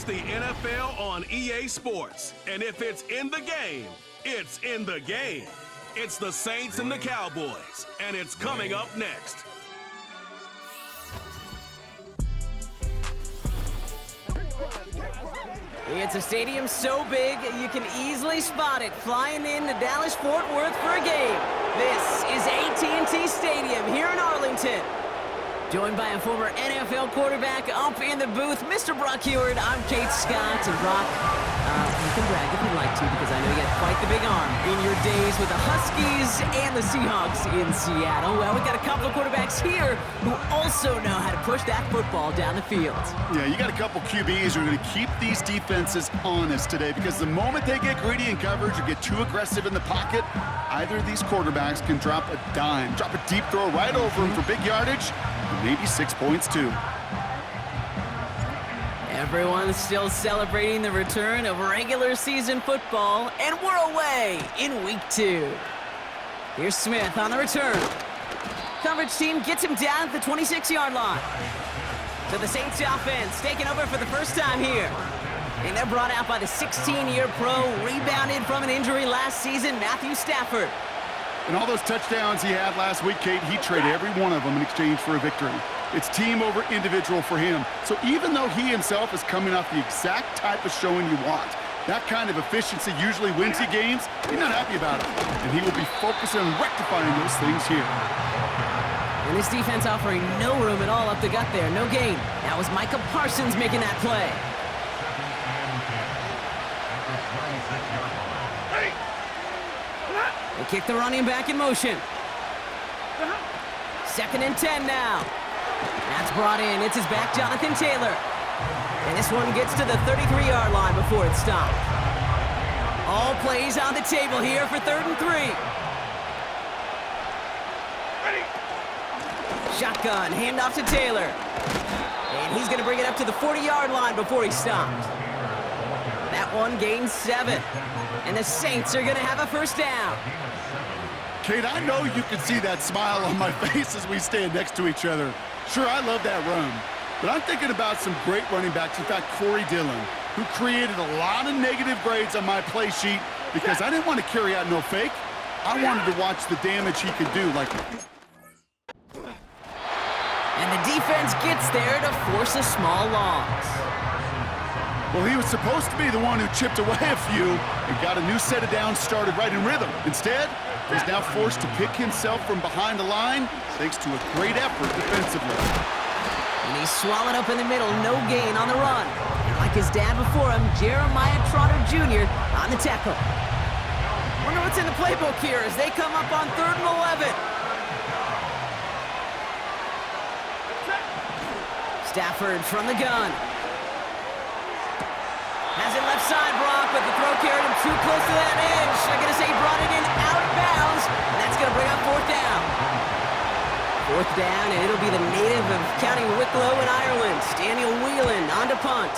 Watch the NFL on EA Sports. And if it's in the game, it's in the game. It's the Saints and the Cowboys. And it's coming up next. It's a stadium so big you can easily spot it flying into Dallas-Fort Worth for a game. This is AT&T Stadium here in Arlington. Joined by a former NFL quarterback up in the booth, Mr. Brock Heward. I'm Kate Scott, and Brock, you can brag if you'd like to, because I know you got quite the big arm in your days with the Huskies and the Seahawks in Seattle. Well, we got a couple of quarterbacks here who also know how to push that football down the field. Yeah, you got a couple QBs who are going to keep these defenses honest today, because the moment they get greedy in coverage or get too aggressive in the pocket, either of these quarterbacks can drop a dime, drop a deep throw right over them for big yardage, and maybe 6 points too. Everyone's still celebrating the return of regular season football, and we're away in week 2. Here's Smith on the return. Coverage team gets him down at the 26-yard line. So the Saints offense taking over for the first time here. And they're brought out by the 16-year pro, rebounded from an injury last season, Matthew Stafford. And all those touchdowns he had last week, Kate, he traded every one of them in exchange for a victory. It's team over individual for him. So even though he himself is coming off the exact type of showing you want, that kind of efficiency usually wins you games, he's not happy about it. And he will be focusing on rectifying those things here. And this defense offering no room at all up the gut there. No gain. That was Micah Parsons making that play. They kick the running back in motion. 2nd and 10 now. That's brought in. It's his back, Jonathan Taylor. And this one gets to the 33-yard line before it's stopped. All plays on the table here for 3rd and 3. Shotgun, handoff to Taylor. And he's going to bring it up to the 40-yard line before he's stopped. That one gains 7. And the Saints are going to have a first down. Kate, I know you can see that smile on my face as we stand next to each other. Sure, I love that run. But I'm thinking about some great running backs. In fact, Corey Dillon, who created a lot of negative grades on my play sheet because I didn't want to carry out no fake. I wanted to watch the damage he could do. And the defense gets there to force a small loss. Well, he was supposed to be the one who chipped away a few and got a new set of downs started right in rhythm. Instead, he's now forced to pick himself from behind the line thanks to a great effort defensively. And he's swallowed up in the middle, no gain on the run. And like his dad before him, Jeremiah Trotter Jr. on the tackle. Wonder what's in the playbook here as they come up on 3rd and 11. Stafford from the gun. Has it left side, Brock, but the throw carried him too close to that edge. I'm going to say he brought it in out of bounds, and that's going to bring up 4th down. 4th down, and it'll be the native of County Wicklow in Ireland, Daniel Whelan, on to punt.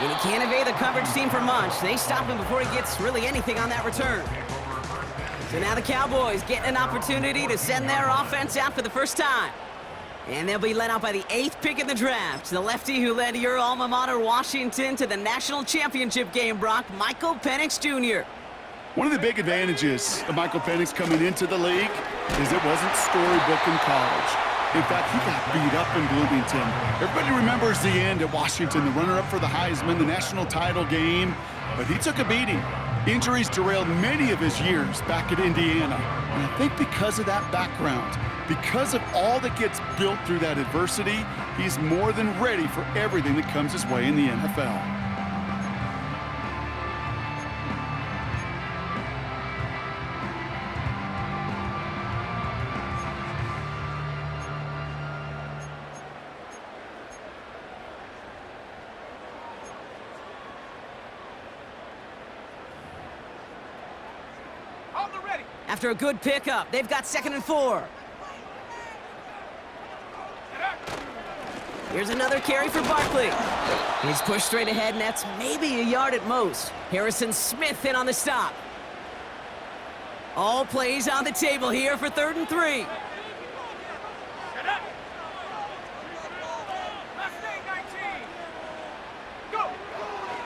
And he can't evade the coverage team for much. They stop him before he gets really anything on that return. So now the Cowboys getting an opportunity to send their offense out for the first time. And they'll be led out by the 8th pick in the draft, the lefty who led your alma mater, Washington, to the national championship game, Brock, Michael Penix Jr. One of the big advantages of Michael Penix coming into the league is it wasn't storybook in college. In fact, he got beat up in Bloomington. Everybody remembers the end at Washington, the runner-up for the Heisman, the national title game, but he took a beating. Injuries derailed many of his years back at Indiana. And I think because of that background, because of all that gets built through that adversity, he's more than ready for everything that comes his way in the NFL. After a good pickup, they've got 2nd and 4. Here's another carry for Barkley. He's pushed straight ahead, and that's maybe a yard at most. Harrison Smith in on the stop. All plays on the table here for 3rd and 3.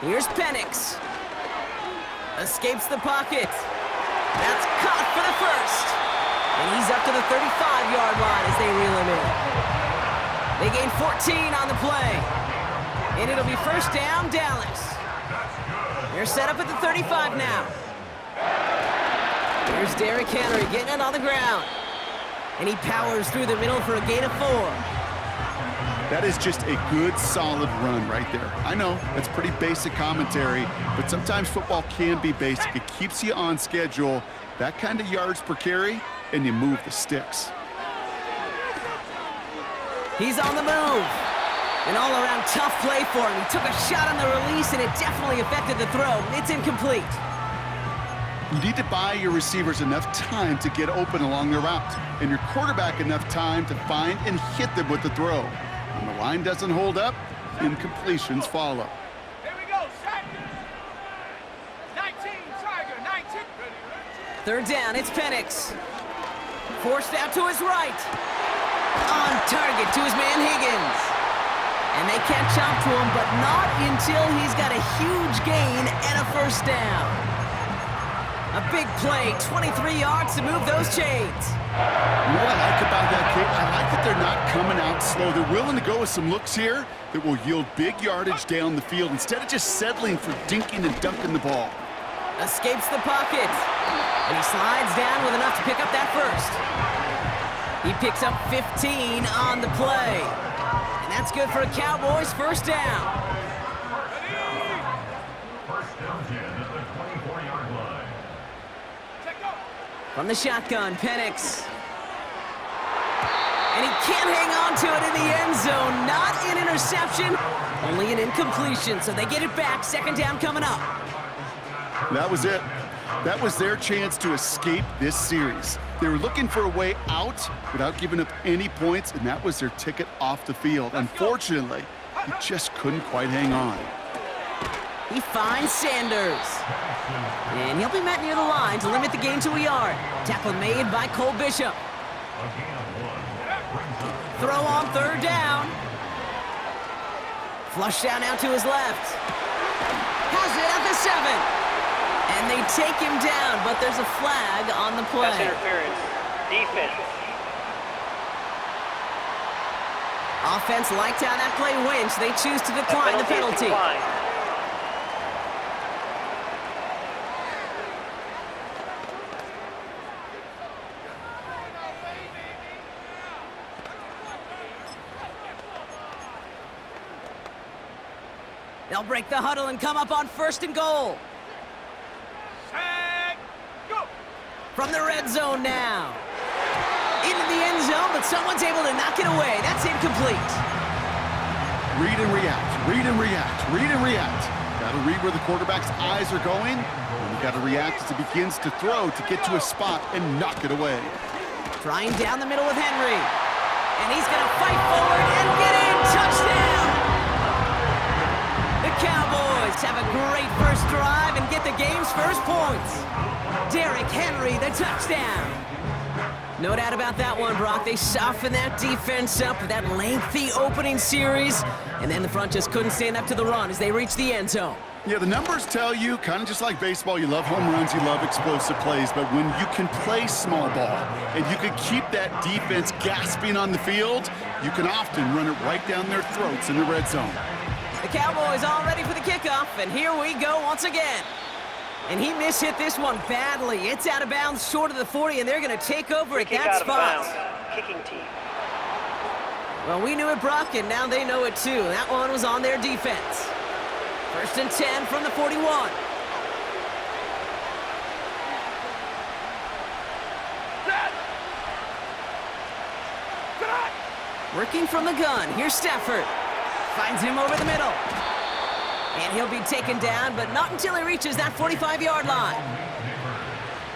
Here's Penix. Escapes the pocket. That's caught for the first. And he's up to the 35-yard line as they reel him in. They gain 14 on the play. And it'll be first down, Dallas. They're set up at the 35 now. Here's Derrick Henry getting it on the ground. And he powers through the middle for a gain of 4. That is just a good, solid run right there. I know, that's pretty basic commentary, but sometimes football can be basic. It keeps you on schedule, that kind of yards per carry, and you move the sticks. He's on the move. An all-around tough play for him. He took a shot on the release, and it definitely affected the throw. It's incomplete. You need to buy your receivers enough time to get open along their route, and your quarterback enough time to find and hit them with the throw. When the line doesn't hold up, incompletions follow. Here we go, set. 19, Tiger, 19. Third down, it's Penix. Forced out to his right. On target to his man Higgins. And they catch up to him, but not until he's got a huge gain and a first down. A big play, 23 yards to move those chains. You know what I like about that kick? I like that they're not coming out slow. They're willing to go with some looks here that will yield big yardage down the field instead of just settling for dinking and dunking the ball. Escapes the pocket. And he slides down with enough to pick up that first. He picks up 15 on the play. And that's good for a Cowboys first down. First down 10 at the 24-yard line. From the shotgun, Penix. And he can't hang on to it in the end zone. Not an interception, only an incompletion. So they get it back. Second down coming up. That was it. That was their chance to escape this series. They were looking for a way out without giving up any points, and that was their ticket off the field. Unfortunately, he just couldn't quite hang on. He finds Sanders. And he'll be met near the line to limit the gain to a yard. Tackle made by Cole Bishop. Throw on third down. Flush down out to his left. Has it at the 7. And they take him down, but there's a flag on the play. Pass interference. Defense. Offense liked how that play went, so they choose to decline the penalty. They'll break the huddle and come up on first and goal. Set, go. From the red zone now. Into the end zone, but someone's able to knock it away. That's incomplete. Read and react, read and react, read and react. Got to read where the quarterback's eyes are going, and you got to react as he begins to throw to get to a spot and knock it away. Trying down the middle with Henry. And he's going to fight forward and get in. Touchdown! The Cowboys have a great first drive and get the game's first points. Derrick Henry, the touchdown. No doubt about that one, Brock. They softened that defense up with that lengthy opening series, and then the front just couldn't stand up to the run as they reached the end zone. Yeah, the numbers tell you, kind of just like baseball, you love home runs, you love explosive plays, but when you can play small ball and you can keep that defense gasping on the field, you can often run it right down their throats in the red zone. The Cowboys all ready for the kickoff, and here we go once again. And he mishit this one badly. It's out of bounds short of the 40, and they're going to take over at that spot. Kicking team. Well, we knew it, Brock, and now they know it too. That one was on their defense. First and 10 from the 41. Working from the gun. Here's Stafford. Finds him over the middle. And he'll be taken down, but not until he reaches that 45-yard line.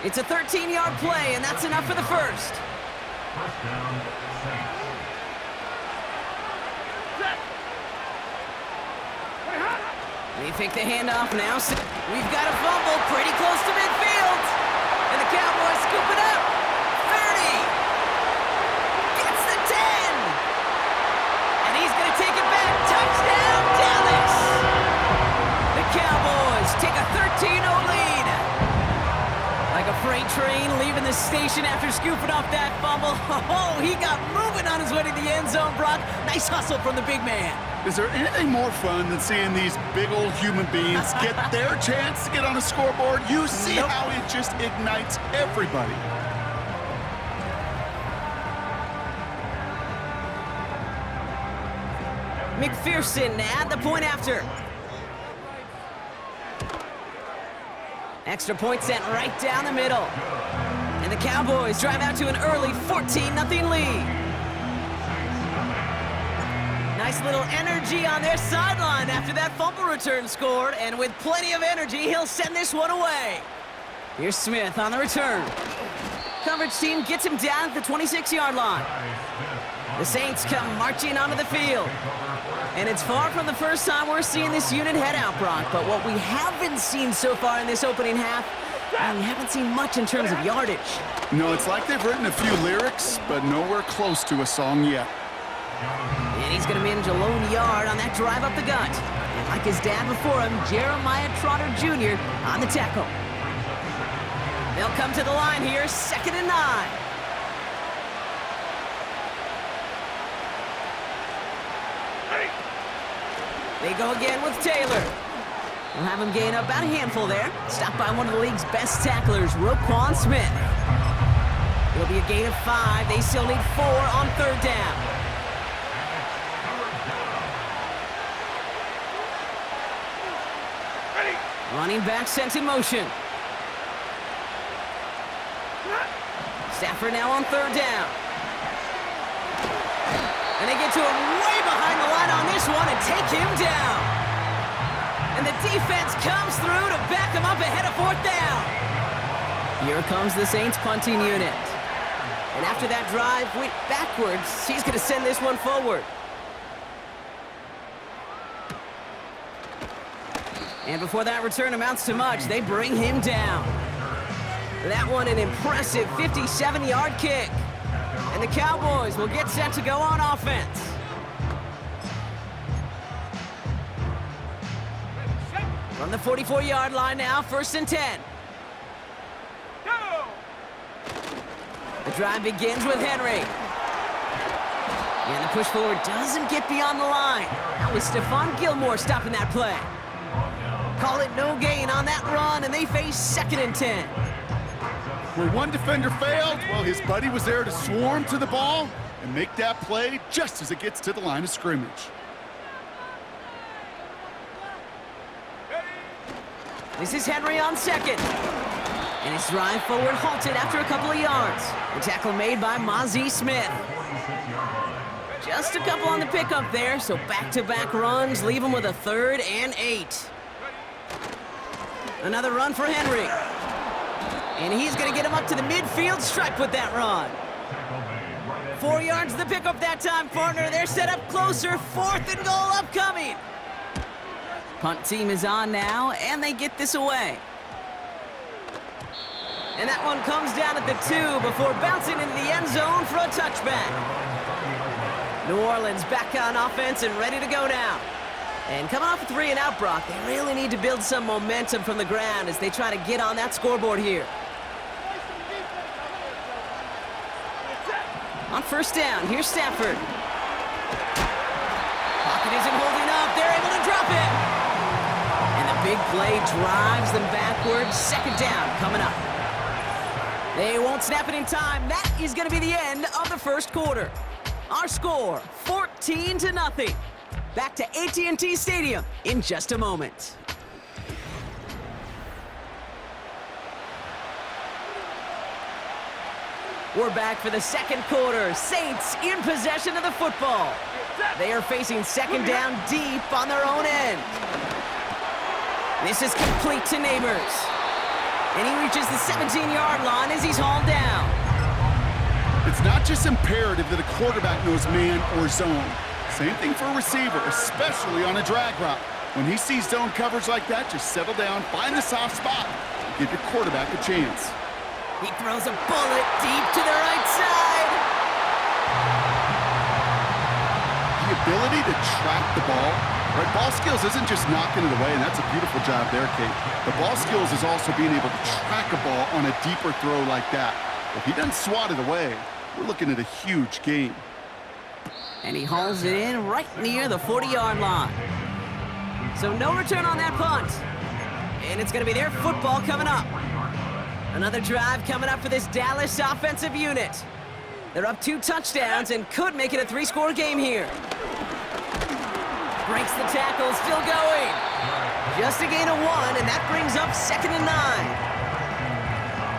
It's a 13-yard play, and that's enough for the first. First down, Saints. They take the handoff now. We've got a fumble pretty close to midfield. And the Cowboys scoop it up. 30. Gets the 10. And he's going to take it back. Touchdown, Dallas. The devastation after scooping off that fumble. Oh, he got moving on his way to the end zone, Brock. Nice hustle from the big man. Is there anything more fun than seeing these big old human beings get their chance to get on a scoreboard? You see how it just ignites everybody. McPherson at the point after. Extra point sent right down the middle. And the Cowboys drive out to an early 14-0 lead. Nice little energy on their sideline after that fumble return scored. And with plenty of energy, he'll send this one away. Here's Smith on the return. Coverage team gets him down at the 26-yard line. The Saints come marching onto the field. And it's far from the first time we're seeing this unit head out, Brock. But what we haven't seen so far in this opening half, we haven't seen much in terms of yardage. No, it's like they've written a few lyrics, but nowhere close to a song yet. And he's going to manage a lone yard on that drive up the gut. And like his dad before him, Jeremiah Trotter Jr. on the tackle. They'll come to the line here, 2nd and 9. They go again with Taylor. We'll have him gain up about a handful there. Stopped by one of the league's best tacklers, Roquan Smith. It'll be a gain of 5. They still need 4 on 3rd down. Running back sent in motion. Stafford now on 3rd down. And they get to him way behind the line on this one and take him down. And the defense comes through to back him up ahead of 4th down. Here comes the Saints punting unit. And after that drive went backwards, he's going to send this one forward. And before that return amounts to much, they bring him down. That one an impressive 57-yard kick. And the Cowboys will get set to go on offense. From the 44-yard line now, 1st and 10. The drive begins with Henry. And the push forward doesn't get beyond the line. That was Stephon Gilmore stopping that play. Call it no gain on that run, and they face 2nd and 10. Where one defender failed, well, his buddy was there to swarm to the ball and make that play just as it gets to the line of scrimmage. This is Henry on 2nd. And his drive forward halted after a couple of yards. The tackle made by Mazi Smith. Just a couple on the pickup there, so back-to-back runs leave him with a 3rd and 8. Another run for Henry. And he's going to get him up to the midfield stripe with that run. 4 yards the pickup that time, partner. They're set up closer. 4th and goal upcoming. Punt team is on now, and they get this away. And that one comes down at the 2 before bouncing into the end zone for a touchback. New Orleans back on offense and ready to go now. And coming off a 3 and out, Brock, they really need to build some momentum from the ground as they try to get on that scoreboard here. On 1st down, here's Stafford. Pocket isn't holding up. They're able to drop it. And the big play drives them backwards. 2nd down coming up. They won't snap it in time. That is going to be the end of the 1st quarter. Our score, 14-0. Back to AT&T Stadium in just a moment. We're back for the 2nd quarter. Saints in possession of the football. They are facing 2nd down deep on their own end. This is complete to Neighbors. And he reaches the 17-yard line as he's hauled down. It's not just imperative that a quarterback knows man or zone. Same thing for a receiver, especially on a drag route. When he sees zone coverage like that, just settle down, find the soft spot, and give your quarterback a chance. He throws a bullet deep to the right side. The ability to track the ball, right? Ball skills isn't just knocking it away, and that's a beautiful job there, Kate. The ball skills is also being able to track a ball on a deeper throw like that. If he doesn't swat it away, we're looking at a huge gain. And he hauls it in right near the 40-yard line. So no return on that punt. And it's going to be their football coming up. Another drive coming up for this Dallas offensive unit. They're up 2 touchdowns and could make it a 3-score game here. Breaks the tackle, still going. Just a gain of 1, and that brings up 2nd and 9.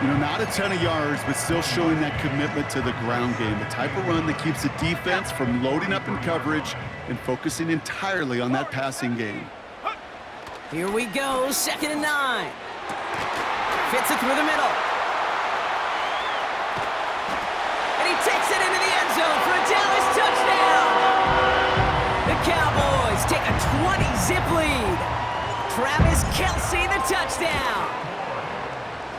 You know, not a ton of yards, but still showing that commitment to the ground game. The type of run that keeps the defense from loading up in coverage and focusing entirely on that passing game. Here we go, 2nd and 9. Fits it through the middle. And he takes it into the end zone for a Dallas touchdown. The Cowboys take a 20-zip lead. Travis Kelce, the touchdown.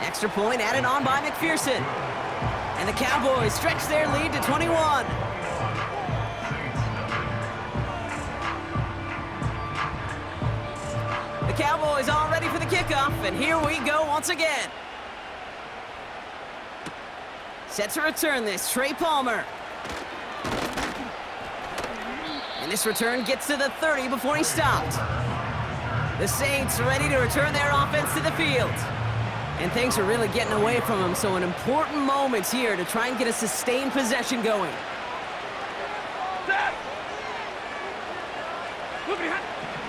Extra point added on by McPherson. And the Cowboys stretch their lead to 21. The Cowboys all ready for the kickoff, and here we go once again. Set to return this, Trey Palmer. And this return gets to the 30 before he stopped. The Saints ready to return their offense to the field. And things are really getting away from them, so an important moment here to try and get a sustained possession going.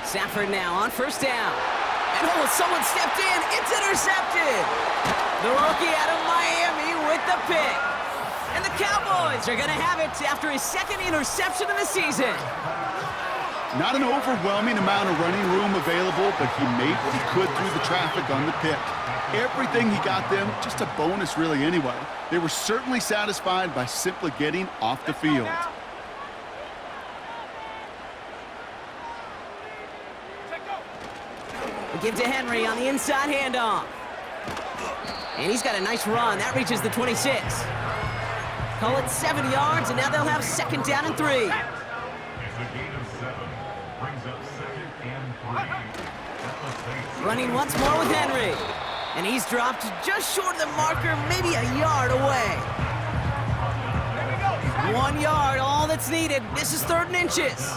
Stafford now on 1st down. And oh, someone stepped in. It's intercepted. The rookie out of Miami with the pick. And the Cowboys are going to have it after his 2nd interception of the season. Not an overwhelming amount of running room available, but he made what he could through the traffic on the pick. Everything he got them, just a bonus really anyway. They were certainly satisfied by simply getting off the field. Give to Henry on the inside handoff. And he's got a nice run. That reaches the 26. Call it 7 yards, and now they'll have 2nd down and 3. It's a gain of 7. Brings up 2nd and 3. Running once more with Henry. And he's dropped just short of the marker, maybe a yard away. 1 yard, all that's needed. This is 3rd and inches.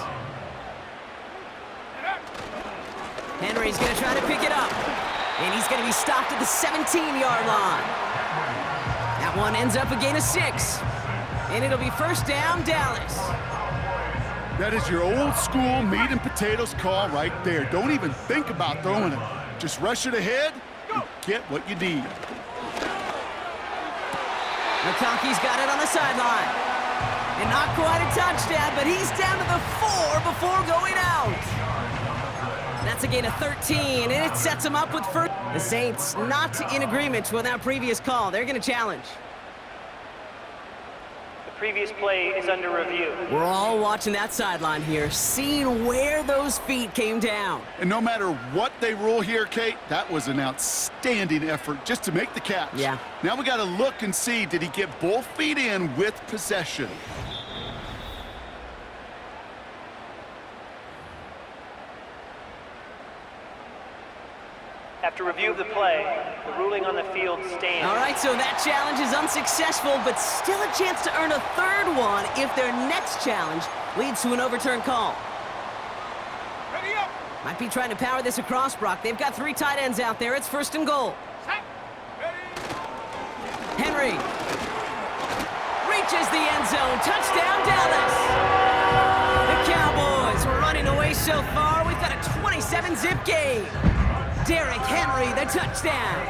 Henry's going to try to pick it up. And he's going to be stopped at the 17-yard line. That one ends up a gain of 6. And it'll be 1st down, Dallas. That is your old school meat and potatoes call right there. Don't even think about throwing it. Just rush it ahead and get what you need. McConkey's got it on the sideline. And not quite a touchdown, but he's down to the 4 before going out. That's a gain of 13, and it sets him up with 1st. The Saints not in agreement with that previous call. They're going to challenge. The previous play is under review. We're all watching that sideline here, seeing where those feet came down. And no matter what they rule here, Kate, that was an outstanding effort just to make the catch. Yeah. Now we got to look and see, did he get both feet in with possession? After review of the play, the ruling on the field stands. All right, so that challenge is unsuccessful, but still a chance to earn a 3rd one if their next challenge leads to an overturned call. Ready up. Might be trying to power this across, Brock. They've got 3 tight ends out there. It's 1st and goal. Set. Ready. Henry reaches the end zone. Touchdown, Dallas. The Cowboys were running away so far. We've got a 27-zip game. Derrick Henry, the touchdown.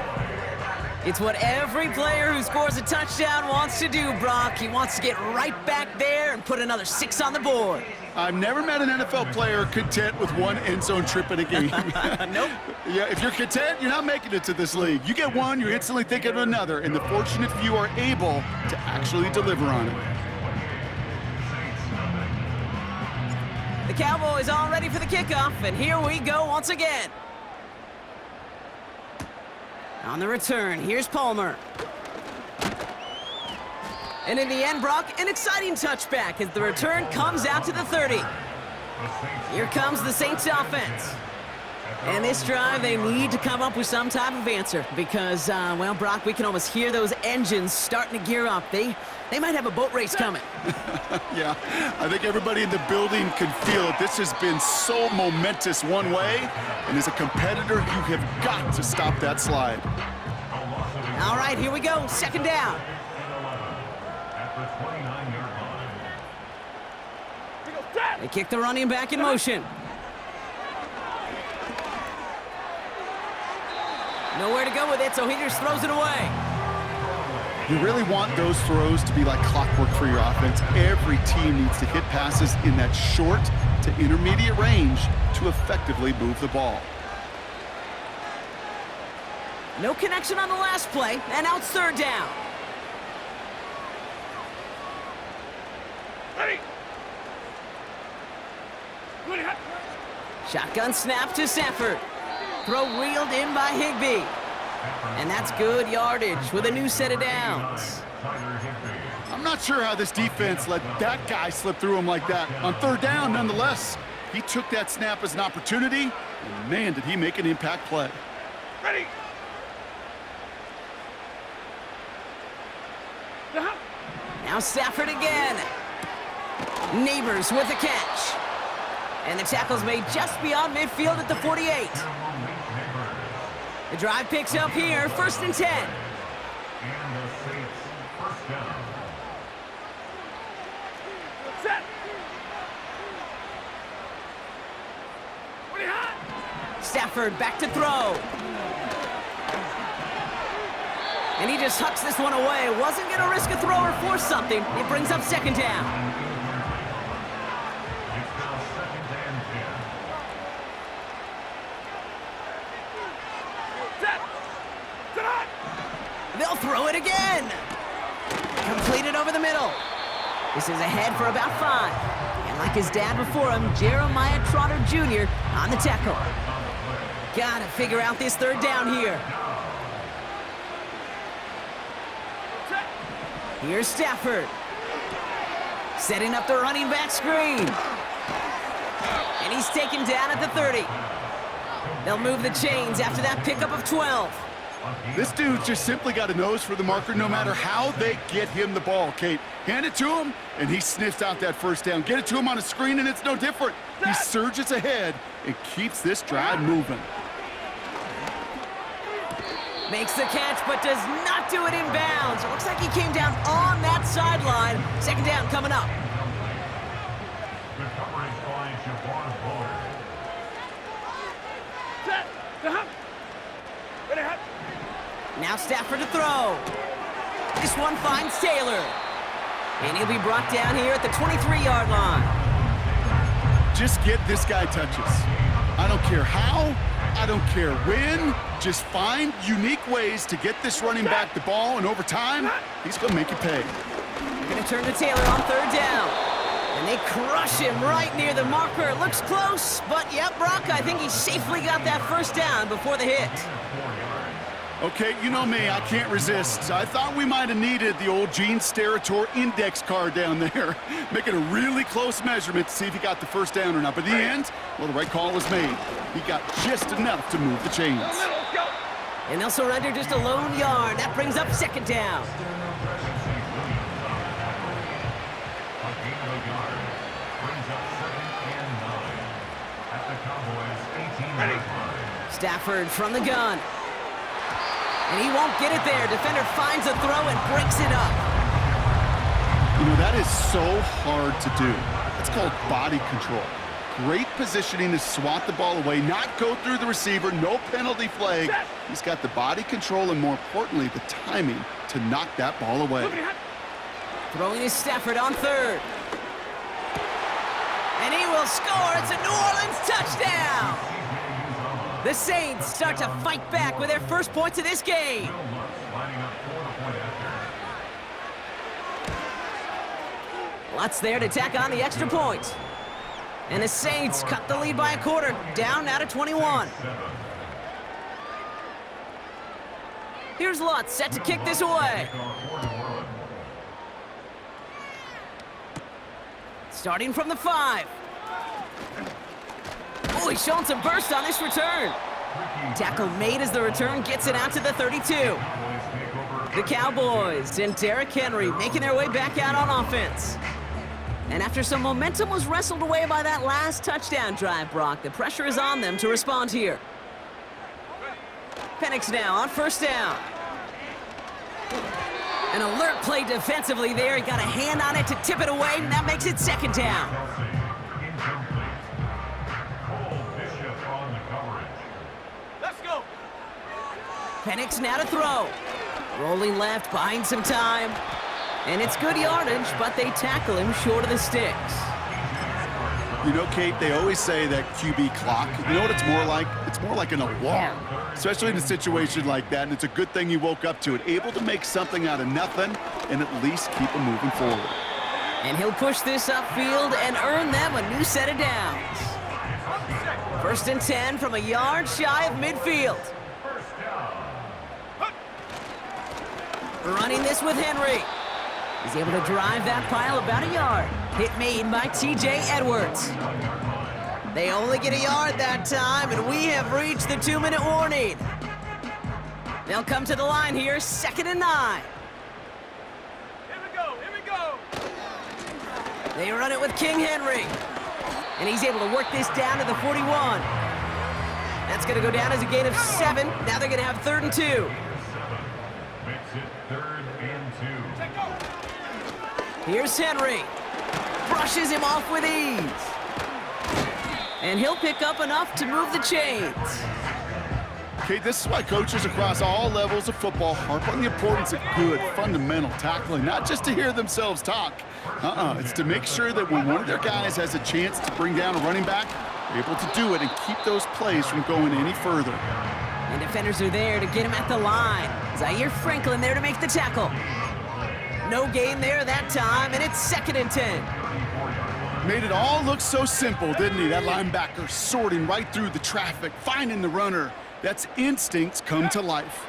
It's what every player who scores a touchdown wants to do, Brock. He wants to get right back there and put another 6 on the board. I've never met an NFL player content with 1 end zone trip in a game. Nope. Yeah, if you're content, you're not making it to this league. You get 1, you're instantly thinking of another, and the fortunate few are able to actually deliver on it. The Cowboys all ready for the kickoff, and here we go once again. On the return, here's Palmer. And in the end, Brock, an exciting touchback as the return comes out to the 30. Here comes the Saints offense. And this drive, they need to come up with some type of answer because, well, Brock, we can almost hear those engines starting to gear up. They might have a boat race coming. Yeah, I think everybody in the building can feel it. This has been so momentous one way, and as a competitor, you have got to stop that slide. All right, here we go, second down. At the 29-yard line. They kick the running back in motion. Nowhere to go with it, so he just throws it away. You really want those throws to be like clockwork for your offense. Every team needs to hit passes in that short to intermediate range to effectively move the ball. No connection on the last play, and now it's third down. Ready. Shotgun snap to Stafford. Throw reeled in by Higbee. And that's good yardage with a new set of downs. I'm not sure how this defense let that guy slip through him like that. On third down, nonetheless, he took that snap as an opportunity, and man, did he make an impact play. Ready. Now Stafford again. Neighbors with the catch. And the tackle's made just beyond midfield at the 48. The drive picks up here, 1st and 10. And the Saints first down. Set. What do you have? Stafford back to throw. And he just hucks this one away. Wasn't going to risk a throw or force something. It brings up second down. It's now 2nd and 10. Set. Tonight. They'll throw it again. Completed over the middle. This is ahead for about 5. And like his dad before him, Jeremiah Trotter Jr. on the tackle. Got to figure out this third down here. Here's Stafford. Setting up the running back screen. And he's taken down at the 30. They'll move the chains after that pickup of 12. This dude's just simply got a nose for the marker no matter how they get him the ball, Kate. Hand it to him, and he sniffs out that first down. Get it to him on a screen, and it's no different. He surges ahead and keeps this drive moving. Makes the catch, but does not do it in bounds. It looks like he came down on that sideline. Second down coming up. The coverage by Jabbar Fuller. Set. Ready. Hot. Now Stafford to throw. This one finds Taylor. And he'll be brought down here at the 23-yard line. Just get this guy touches. I don't care how, I don't care when. Just find unique ways to get this running back the ball, and over time, he's going to make you pay. They're going to turn to Taylor on third down. And they crush him right near the marker. It looks close, but yep, Brock, I think he safely got that first down before the hit. Okay, you know me, I can't resist. I thought we might have needed the old Gene Steratore index card down there, making a really close measurement to see if he got the first down or not. But in the end, well, the right call was made. He got just enough to move the chains. And they'll surrender just a lone yard. That brings up second down. Stafford from the gun. And he won't get it there. Defender finds a throw and breaks it up. You know, that is so hard to do. It's called body control. Great positioning to swat the ball away, not go through the receiver, no penalty flag. He's got the body control and, more importantly, the timing to knock that ball away. Throwing is Stafford on third. And he will score. It's a New Orleans touchdown. The Saints start to fight back with their first points of this game. Lutz there to tack on the extra point. And the Saints cut the lead by a quarter, down now to 21. Here's Lutz set to kick this away. Starting from the 5. Oh, he's showing some burst on this return. Tackle made as the return gets it out to the 32. The Cowboys and Derrick Henry making their way back out on offense. And after some momentum was wrestled away by that last touchdown drive, Brock, the pressure is on them to respond here. Penix now on first down. An alert play defensively there. He got a hand on it to tip it away, and that makes it second down. Let's go. Penix now to throw. Rolling left, buying some time. And it's good yardage, but they tackle him short of the sticks. You know, Kate, they always say that QB clock, you know what it's more like? It's more like an alarm, especially in a situation like that, and it's a good thing you woke up to it, able to make something out of nothing and at least keep them moving forward. And he'll push this upfield and earn them a new set of downs. First and 10 from a yard shy of midfield. Running this with Henry. He's able to drive that pile about a yard. Hit made by T.J. Edwards. They only get a yard that time, and we have reached the 2-minute warning. They'll come to the line here, 2nd and 9. Here we go. Here we go. They run it with King Henry. And he's able to work this down to the 41. That's going to go down as a gain of 7. Now they're going to have 3rd and 2. Makes it 3rd and 2. Take go. Here's Henry. Brushes him off with ease. And he'll pick up enough to move the chains. Okay, this is why coaches across all levels of football harp on the importance of good, fundamental tackling, not just to hear themselves talk. It's to make sure that when one of their guys has a chance to bring down a running back, they're able to do it and keep those plays from going any further. And defenders are there to get him at the line. Zaire Franklin there to make the tackle. No gain there that time, and it's 2nd and 10. Made it all look so simple, didn't he? That linebacker sorting right through the traffic, finding the runner. That's instincts come to life.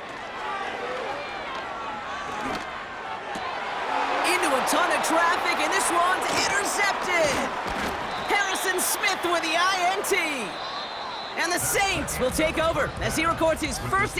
Into a ton of traffic, and this one's intercepted. Harrison Smith with the INT. And the Saints will take over as he records his first